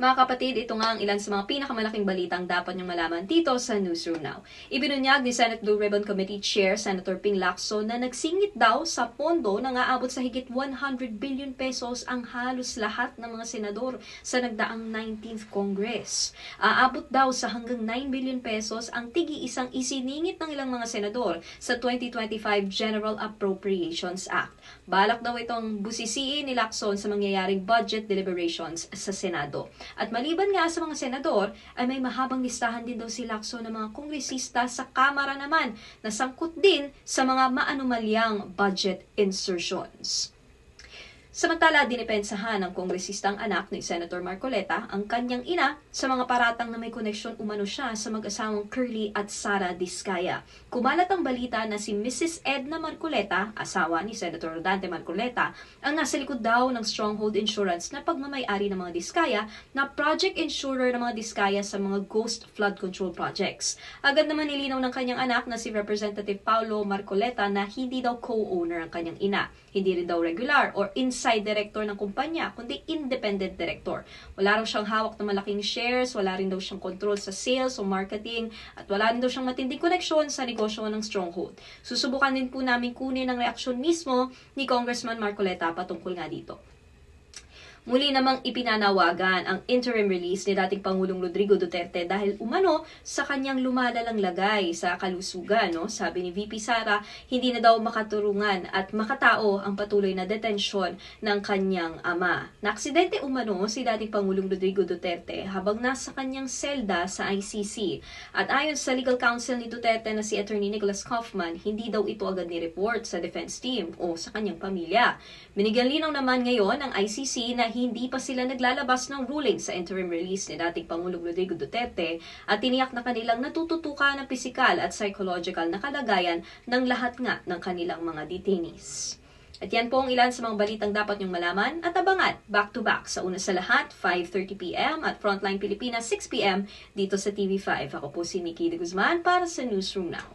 Mga kapatid, ito nga ang ilan sa mga pinakamalaking balitang dapat niyong malaman dito sa Newsroom Now. Ibinunyag ni Senate Blue Ribbon Committee Chair Senator Ping Lacson na nagsingit daw sa pondo na aabot sa higit 100 billion pesos ang halos lahat ng mga senador sa nagdaang 19th Congress. Aabot daw sa hanggang 9 billion pesos ang tigi-isang isiningit ng ilang mga senador sa 2025 General Appropriations Act. Balak daw itong busisiin ni Lacson sa mangyayaring budget deliberations sa Senado. At maliban nga sa mga senador, ay may mahabang listahan din daw si Lacson ng mga kongresista sa Kamara naman na sangkot din sa mga maanumalyang budget insertions. Samantala, dinipensahan ng kongresistang anak ni Senator Marcoleta ang kanyang ina sa mga paratang na may koneksyon umano siya sa mag-asawang Curly at Sara Diskaya. Kumalat ang balita na si Mrs. Edna Marcoleta, asawa ni Senator Rodante Marcoleta, ang nasa likod daw ng Stronghold Insurance na pagmamay-ari ng mga Diskaya na project insurer ng mga Diskaya sa mga ghost flood control projects. Agad naman nilinaw ng kanyang anak na si Representative Paulo Marcoleta na hindi daw co-owner ang kanyang ina. Hindi rin daw regular or inside director ng kumpanya, kundi independent director. Wala raw siyang hawak na malaking shares, wala rin daw siyang control sa sales o marketing, at wala rin daw siyang matinding koneksyon sa negosyo ng Stronghold. Susubukan din po namin kunin ang reaksyon mismo ni Congressman Marcoleta patungkol nga dito. Muli namang ipinanawagan ang interim release ni dating Pangulong Rodrigo Duterte dahil umano sa kanyang lumalalang lagay sa kalusugan. Sabi ni VP Sara, hindi na daw makaturungan at makatao ang patuloy na detensyon ng kanyang ama. Naaksidente umano si dating Pangulong Rodrigo Duterte habang nasa kanyang selda sa ICC. At ayon sa legal counsel ni Duterte na si Attorney Nicholas Kaufman, hindi daw ito agad ni-report sa defense team o sa kanyang pamilya. Binigyan linaw naman ngayon ng ICC na hindi pa sila naglalabas ng ruling sa interim release ni dating Pangulong Rodrigo Duterte at tiniyak na kanilang natututukan ng pisikal at psychological na kalagayan ng lahat nga ng kanilang mga detainees. At yan po ang ilan sa mga balitang dapat niyong malaman at abangan back-to-back sa una sa lahat, 5:30pm at Frontline Pilipinas, 6pm dito sa TV5. Ako po si Mickey de Guzman para sa Newsroom Now.